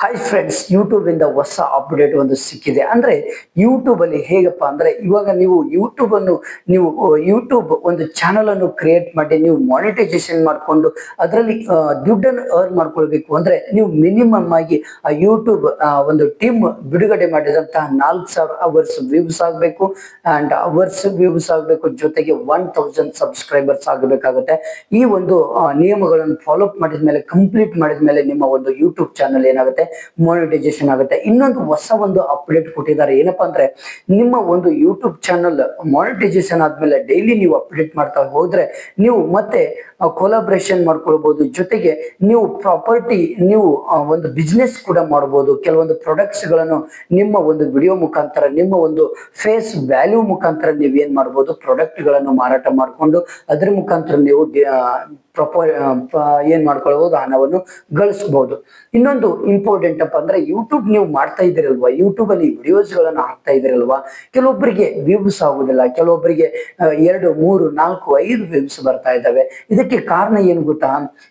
Hi friends, YouTube ಇಂದ ಹೊಸ update ಒಂದು ಸಿಕ್ಕಿದೆ. ಅಂದ್ರೆ ಯೂಟ್ಯೂಬ್ ಅಲ್ಲಿ ಹೇಗಪ್ಪ ಅಂದ್ರೆ ಇವಾಗ ನೀವು ಯೂಟ್ಯೂಬ್ ಒಂದು ಚಾನಲ್ ಅನ್ನು ಕ್ರಿಯೇಟ್ ಮಾಡಿ ನೀವು ಮಾನಿಟೈಸೇಷನ್ ಮಾಡಿಕೊಂಡು ಅದರಲ್ಲಿ ದುಡ್ಡನ್ನು ಅರ್ನ್ ಮಾಡ್ಕೊಳ್ಬೇಕು ಅಂದ್ರೆ ನೀವು ಮಿನಿಮಮ್ ಆಗಿ ಆ ಯೂಟ್ಯೂಬ್ ಒಂದು ಟೀಮ್ ಬಿಡುಗಡೆ ಮಾಡಿದಂತಹ 4,000 ಅವರ್ಸ್ ವ್ಯೂಸ್ ಆಗಬೇಕು ಅಂಡ್ ಅವರ್ಸ್ ವ್ಯೂಸ್ ಆಗಬೇಕು, ಜೊತೆಗೆ 1,000 ಸಬ್ಸ್ಕ್ರೈಬರ್ಸ್ ಆಗಬೇಕಾಗುತ್ತೆ. ಈ ಒಂದು ನಿಯಮಗಳನ್ನು ಫಾಲೋ ಅಪ್ ಮಾಡಿದ್ಮೇಲೆ, ಕಂಪ್ಲೀಟ್ ಮಾಡಿದ್ಮೇಲೆ ನಿಮ್ಮ ಒಂದು ಯೂಟ್ಯೂಬ್ ಚಾನಲ್ ಏನಾಗುತ್ತೆ, ಮಾನಿಟೈಸೇಷನ್ ಆಗುತ್ತೆ. ಇನ್ನೊಂದು ಹೊಸ ಒಂದು ಅಪ್ಡೇಟ್ ಕೊಟ್ಟಿದ್ದಾರೆ. ಏನಪ್ಪಾ ಅಂದ್ರೆ ನಿಮ್ಮ ಒಂದು ಯೂಟ್ಯೂಬ್ ಚಾನಲ್ ಮಾನಿಟೈಸೇಷನ್ ಆದ್ಮೇಲೆ ಡೈಲಿ ನೀವು ಅಪ್ಡೇಟ್ ಮಾಡ್ತಾ ಹೋದ್ರೆ ನೀವು ಮತ್ತೆ ಕೊಲಾಬ್ರೇಷನ್ ಮಾಡ್ಕೊಳ್ಬಹುದು. ಜೊತೆಗೆ ನೀವು ಪ್ರಾಪರ್ಟಿ, ನೀವು ಒಂದು ಬಿಸ್ನೆಸ್ ಕೂಡ ಮಾಡಬಹುದು. ಕೆಲವೊಂದು ಪ್ರಾಡಕ್ಟ್ಸ್ ಗಳನ್ನು ನಿಮ್ಮ ಒಂದು ವಿಡಿಯೋ ಮುಖಾಂತರ, ನಿಮ್ಮ ಒಂದು ಫೇಸ್ ವ್ಯಾಲ್ಯೂ ಮುಖಾಂತರ ನೀವು ಏನ್ ಮಾಡಬಹುದು, ಪ್ರಾಡಕ್ಟ್ ಗಳನ್ನು ಮಾರಾಟ ಮಾಡಿಕೊಂಡು ಅದ್ರ ಮುಖಾಂತರ ನೀವು ಏನ್ ಮಾಡ್ಕೊಳ್ಬಹುದು, ಹಣವನ್ನು ಗಳಿಸಬಹುದು. ಇನ್ನೊಂದು ಇಂಪಾರ್ಟೆಂಟ್ ಅಪ್ಪ ಅಂದ್ರೆ ಯೂಟ್ಯೂಬ್ ನೀವು ಮಾಡ್ತಾ ಇದ್ದೀರಲ್ವಾ, ಯೂಟ್ಯೂಬ್ ಅಲ್ಲಿ ವಿಡಿಯೋಸ್ ಗಳನ್ನ ಹಾಕ್ತಾ ಇದ್ದೀರಲ್ವಾ, ಕೆಲವೊಬ್ಬರಿಗೆ ವ್ಯೂಸ್ ಆಗುದಿಲ್ಲ, ಕೆಲವೊಬ್ಬರಿಗೆ 2, 3, 4, 5 ವ್ಯೂಸ್ ಬರ್ತಾ ಇದ್ದಾವೆ. ಇದಕ್ಕೆ ಕಾರಣ ಏನು ಗೊತ್ತಾ?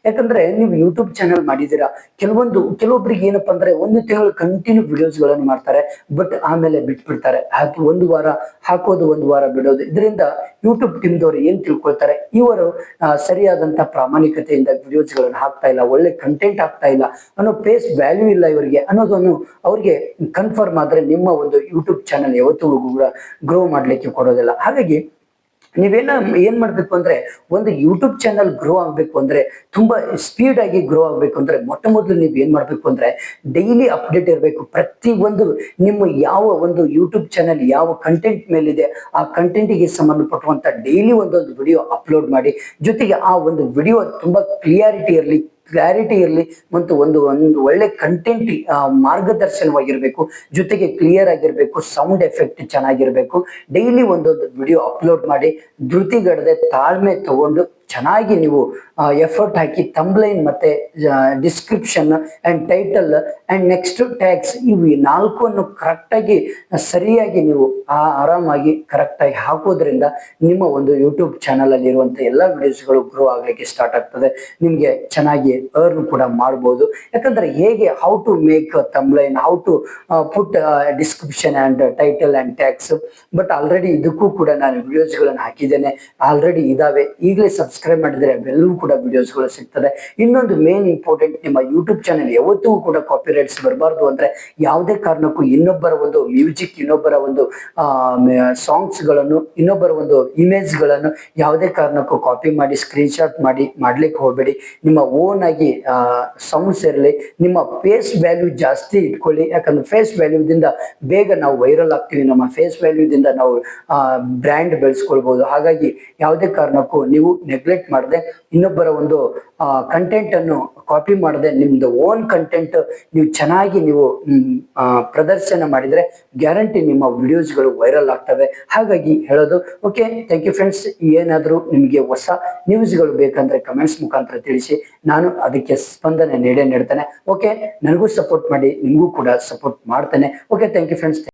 ಯಾಕಂದ್ರೆ ನೀವು ಯೂಟ್ಯೂಬ್ ಚಾನಲ್ ಮಾಡಿದೀರಾ, ಕೆಲವೊಬ್ಬರಿಗೆ ಏನಪ್ಪಾ ಅಂದ್ರೆ ಒಂದು ತಿಂಗಳು ಕಂಟಿನ್ಯೂ ವಿಡಿಯೋಸ್ ಗಳನ್ನು ಮಾಡ್ತಾರೆ, ಬಟ್ ಆಮೇಲೆ ಬಿಟ್ಬಿಡ್ತಾರೆ. ಒಂದು ವಾರ ಹಾಕೋದು, ಒಂದು ವಾರ ಬಿಡೋದು. ಇದರಿಂದ ಯೂಟ್ಯೂಬ್ ಟೀಮ್ ದವರು ಏನ್ ತಿಳ್ಕೊಳ್ತಾರೆ, ಇವರು ಸರಿಯಾದಂತ ಪ್ರಾಮಾಣಿಕತೆಯಿಂದ ವಿಡಿಯೋಸ್ ಗಳನ್ನು ಹಾಕ್ತಾ ಇಲ್ಲ, ಒಳ್ಳೆ ಕಂಟೆಂಟ್ ಹಾಕ್ತಾ ಇಲ್ಲ ಅನ್ನೋ ಫೇಸ್ ವ್ಯಾಲ್ಯೂ ಇಲ್ಲ ಇವರಿಗೆ ಅನ್ನೋದನ್ನು ಅವ್ರಿಗೆ ಕನ್ಫರ್ಮ್ ಆದ್ರೆ ನಿಮ್ಮ ಒಂದು ಯೂಟ್ಯೂಬ್ ಚಾನಲ್ ಯಾವತ್ತೂ ಕೂಡ ಗ್ರೋ ಮಾಡ್ಲಿಕ್ಕೆ ಕೊಡೋದಿಲ್ಲ. ಹಾಗಾಗಿ ಏನ್ ಮಾಡ್ಬೇಕು ಅಂದ್ರೆ, ಒಂದು ಯೂಟ್ಯೂಬ್ ಚಾನಲ್ ಗ್ರೋ ಆಗ್ಬೇಕು ಅಂದ್ರೆ, ತುಂಬಾ ಸ್ಪೀಡ್ ಆಗಿ ಗ್ರೋ ಆಗ್ಬೇಕು ಅಂದ್ರೆ, ಮೊಟ್ಟ ಮೊದಲು ನೀವ್ ಏನ್ ಮಾಡ್ಬೇಕು ಅಂದ್ರೆ ಡೈಲಿ ಅಪ್ಡೇಟ್ ಇರಬೇಕು. ಪ್ರತಿ ಒಂದು ನಿಮ್ಮ ಯಾವ ಒಂದು ಯೂಟ್ಯೂಬ್ ಚಾನಲ್ ಯಾವ ಕಂಟೆಂಟ್ ಮೇಲಿದೆ ಆ ಕಂಟೆಂಟ್ಗೆ ಸಂಬಂಧಪಟ್ಟುವಂತ ಡೈಲಿ ಒಂದೊಂದು ವಿಡಿಯೋ ಅಪ್ಲೋಡ್ ಮಾಡಿ. ಜೊತೆಗೆ ಆ ಒಂದು ವಿಡಿಯೋ ತುಂಬಾ ಕ್ಲಾರಿಟಿ ಇರಲಿ ಮತ್ತು ಒಂದು ಒಳ್ಳೆ ಕಂಟೆಂಟ್ ಮಾರ್ಗದರ್ಶನವಾಗಿರ್ಬೇಕು. ಜೊತೆಗೆ ಕ್ಲಿಯರ್ ಆಗಿರ್ಬೇಕು, ಸೌಂಡ್ ಎಫೆಕ್ಟ್ ಚೆನ್ನಾಗಿರ್ಬೇಕು. ಡೈಲಿ ಒಂದೊಂದು ವಿಡಿಯೋ ಅಪ್ಲೋಡ್ ಮಾಡಿ, ಧೃತಿಗಡದೆ ತಾಳ್ಮೆ ತಗೊಂಡು ಚೆನ್ನಾಗಿ ನೀವು ಎಫರ್ಟ್ ಹಾಕಿ ತಂಬ್ಲೈನ್ ಮತ್ತೆ description and title and next tags ಇವು 4 ಕರೆಕ್ಟ್ ಆಗಿ ಸರಿಯಾಗಿ ನೀವು ಆರಾಮಾಗಿ ಕರೆಕ್ಟ್ ಆಗಿ ಹಾಕೋದ್ರಿಂದ ನಿಮ್ಮ ಒಂದು ಯೂಟ್ಯೂಬ್ ಚಾನಲ್ ಅಲ್ಲಿ ಇರುವಂತ ಎಲ್ಲಾ ವಿಡಿಯೋಸ್ಗಳು ಗ್ರೋ ಆಗ್ಲಿಕ್ಕೆ ಸ್ಟಾರ್ಟ್ ಆಗ್ತದೆ. ನಿಮ್ಗೆ ಚೆನ್ನಾಗಿ ಅರ್ನ್ ಕೂಡ ಮಾಡಬಹುದು. ಯಾಕಂದ್ರೆ ಹೇಗೆ how to make thumbnail, how to put description and title and tags, but already ಇದಕ್ಕೂ ಕೂಡ ನಾನು ವಿಡಿಯೋಸ್ ಗಳನ್ನು ಹಾಕಿದ್ದೇನೆ, ಆಲ್ರೆಡಿ ಇದಾವೆ. ಈಗಲೇ ಸಬ್ಸ್ಕ್ರೈಬ್ ಮಾಡಿದ್ರೆ ಅವೆಲ್ಲವೂ ಕೂಡ ವಿಡಿಯೋಸ್ ಗಳು ಸಿಗ್ತದೆ. ಇನ್ನೊಂದು ಮೇನ್ ಇಂಪಾರ್ಟೆಂಟ್, ನಿಮ್ಮ ಯೂಟ್ಯೂಬ್ ಚಾನಲ್ ಯಾವತ್ತೂ ಕೂಡ ಕಾಪಿ ರೈಟ್ಸ್ ಬರಬಾರ್ದು ಅಂದ್ರೆ ಯಾವುದೇ ಕಾರಣಕ್ಕೂ ಇನ್ನೊಬ್ಬರ ಒಂದು ಮ್ಯೂಸಿಕ್, ಇನ್ನೊಬ್ಬರ ಒಂದು ಸಾಂಗ್ಸ್ ಗಳನ್ನು, ಇನ್ನೊಬ್ಬರ ಒಂದು ಇಮೇಜ್ ಗಳನ್ನು ಯಾವುದೇ ಕಾರಣಕ್ಕೂ ಕಾಪಿ ಮಾಡಿ ಸ್ಕ್ರೀನ್ ಶಾಟ್ ಮಾಡ್ಲಿಕ್ಕೆ ಹೋಗ್ಬೇಡಿ. ನಿಮ್ಮ ಓನ್ ಆಗಿ ಸೌಂಡ್ಸ್ ಇರಲಿ, ನಿಮ್ಮ ಫೇಸ್ ವ್ಯಾಲ್ಯೂ ಜಾಸ್ತಿ ಇಟ್ಕೊಳ್ಳಿ. ಯಾಕಂದ್ರೆ ಫೇಸ್ ವ್ಯಾಲ್ಯೂದಿಂದ ಬೇಗ ನಾವು ವೈರಲ್ ಆಗ್ತೀವಿ, ನಮ್ಮ ಫೇಸ್ ವ್ಯಾಲ್ಯೂದಿಂದ ನಾವು ಬ್ರ್ಯಾಂಡ್ ಬೆಳೆಸ್ಕೊಳ್ಬಹುದು. ಹಾಗಾಗಿ ಯಾವುದೇ ಕಾರಣಕ್ಕೂ ನೀವು ನೆಗ್ಲೆಕ್ಟ್ ಮಾಡದೆ, ಇನ್ನೊಬ್ಬರ ಒಂದು ಕಂಟೆಂಟ್ ಅನ್ನು ಕಾಪಿ ಮಾಡದೆ, ನಿಮ್ದು ಓನ್ ಕಂಟೆಂಟ್ ನೀವು ಚೆನ್ನಾಗಿ ಪ್ರದರ್ಶನ ಮಾಡಿದ್ರೆ ಗ್ಯಾರಂಟಿ ನಿಮ್ಮ ವಿಡಿಯೋಸ್ಗಳು ವೈರಲ್ ಆಗ್ತವೆ. ಹಾಗಾಗಿ ಹೇಳೋದು. Okay, thank you friends. ಏನಾದರೂ ನಿಮಗೆ ಹೊಸ ನ್ಯೂಸ್ಗಳು ಬೇಕಂದ್ರೆ ಕಮೆಂಟ್ಸ್ ಮುಖಾಂತರ ತಿಳಿಸಿ, ನಾನು ಅದಕ್ಕೆ ಸ್ಪಂದನೆ ನೀಡ್ತೇನೆ. ಓಕೆ, ನನಗೂ ಸಪೋರ್ಟ್ ಮಾಡಿ, ನಿಮಗೂ ಕೂಡ ಸಪೋರ್ಟ್ ಮಾಡ್ತೇನೆ. Okay, thank you friends.